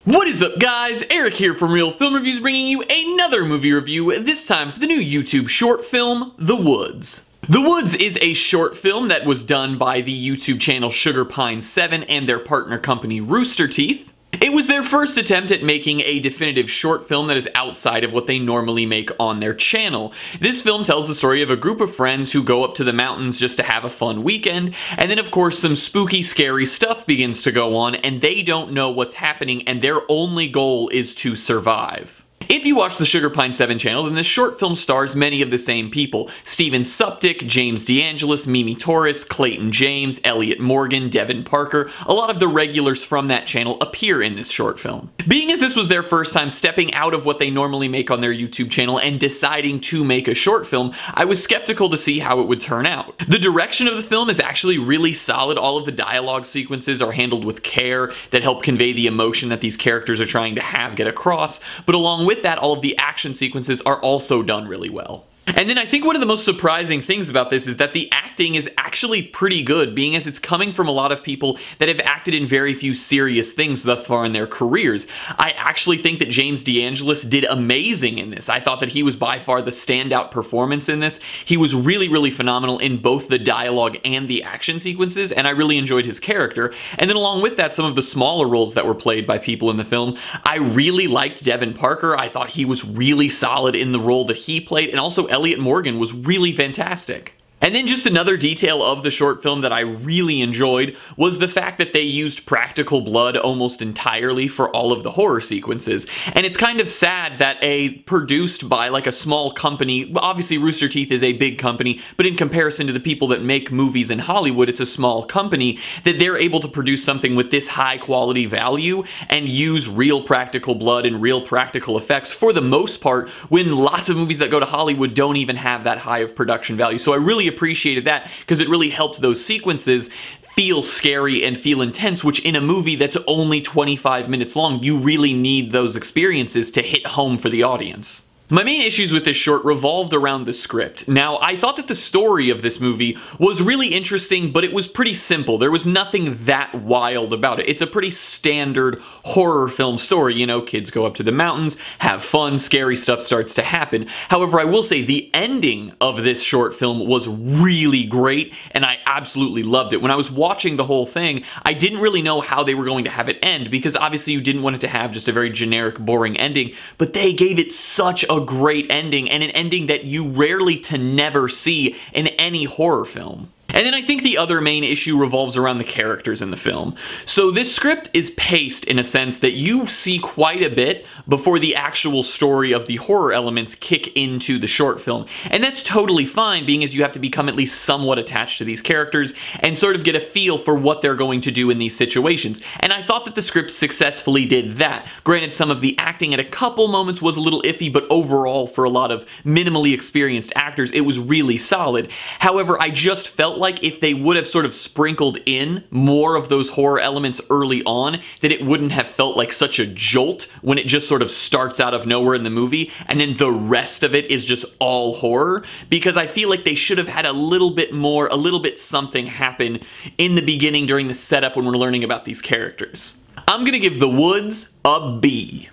What is up, guys? Eric here from Real Film Reviews, bringing you another movie review, this time for the new YouTube short film, The Woods. The Woods is a short film that was done by the YouTube channel Sugar Pine 7 and their partner company Rooster Teeth. It was their first attempt at making a definitive short film that is outside of what they normally make on their channel. This film tells the story of a group of friends who go up to the mountains just to have a fun weekend, and then of course some spooky, scary stuff begins to go on, and they don't know what's happening, and their only goal is to survive. If you watch the Sugar Pine 7 channel, then this short film stars many of the same people. Steven Suptic, James DeAngelis, Mimi Torres, Clayton James, Elliot Morgan, Devin Parker. A lot of the regulars from that channel appear in this short film. Being as this was their first time stepping out of what they normally make on their YouTube channel and deciding to make a short film, I was skeptical to see how it would turn out. The direction of the film is actually really solid. All of the dialogue sequences are handled with care that help convey the emotion that these characters are trying to get across, but along with that, all of the action sequences are also done really well. And then I think one of the most surprising things about this is that the acting is actually pretty good, being as it's coming from a lot of people that have acted in very few serious things thus far in their careers. I actually think that James DeAngelis did amazing in this. I thought that he was by far the standout performance in this. He was really phenomenal in both the dialogue and the action sequences, and I really enjoyed his character. And then along with that, some of the smaller roles that were played by people in the film. I really liked Devin Parker. I thought he was really solid in the role that he played, and also Elliot Morgan was really fantastic. And then just another detail of the short film that I really enjoyed was the fact that they used practical blood almost entirely for all of the horror sequences. And it's kind of sad that produced by like a small company, obviously Rooster Teeth is a big company, but in comparison to the people that make movies in Hollywood, it's a small company, that they're able to produce something with this high quality value and use real practical blood and real practical effects for the most part, when lots of movies that go to Hollywood don't even have that high of production value. So I really appreciated that because it really helped those sequences feel scary and feel intense, which in a movie that's only 25 minutes long, you really need those experiences to hit home for the audience. My main issues with this short revolved around the script. Now, I thought that the story of this movie was really interesting, but it was pretty simple. There was nothing that wild about it. It's a pretty standard horror film story. You know, kids go up to the mountains, have fun, scary stuff starts to happen. However, I will say the ending of this short film was really great, and I absolutely loved it. When I was watching the whole thing, I didn't really know how they were going to have it end, because obviously you didn't want it to have just a very generic, boring ending, but they gave it such a great ending, and an ending that you rarely to never see in any horror film. And then I think the other main issue revolves around the characters in the film. So this script is paced in a sense that you see quite a bit before the actual story of the horror elements kick into the short film. And that's totally fine, being as you have to become at least somewhat attached to these characters and sort of get a feel for what they're going to do in these situations. And I thought that the script successfully did that. Granted, some of the acting at a couple moments was a little iffy, but overall, for a lot of minimally experienced actors, it was really solid. However, I just felt like if they would have sort of sprinkled in more of those horror elements early on, that it wouldn't have felt like such a jolt when it just sort of starts out of nowhere in the movie, and then the rest of it is just all horror, because I feel like they should have had a little bit more, a little bit something happen in the beginning during the setup when we're learning about these characters. I'm gonna give The Woods a B.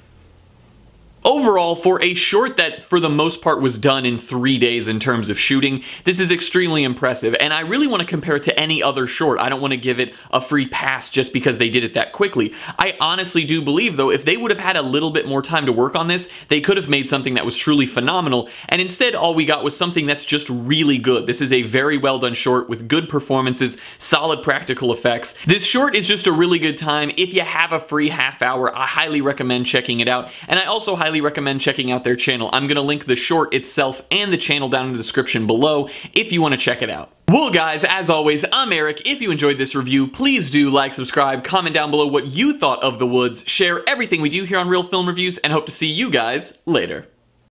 Overall, for a short that for the most part was done in 3 days in terms of shooting, this is extremely impressive, and I really want to compare it to any other short. I don't want to give it a free pass just because they did it that quickly. I honestly do believe, though, if they would have had a little bit more time to work on this, they could have made something that was truly phenomenal, and instead all we got was something that's just really good. This is a very well done short with good performances, solid practical effects. This short is just a really good time. If you have a free half hour, I highly recommend checking it out, and I also highly recommend checking out their channel. I'm going to link the short itself and the channel down in the description below if you want to check it out. Well guys, as always, I'm Eric. If you enjoyed this review, please do like, subscribe, comment down below what you thought of The Woods, share everything we do here on Real Film Reviews, and hope to see you guys later.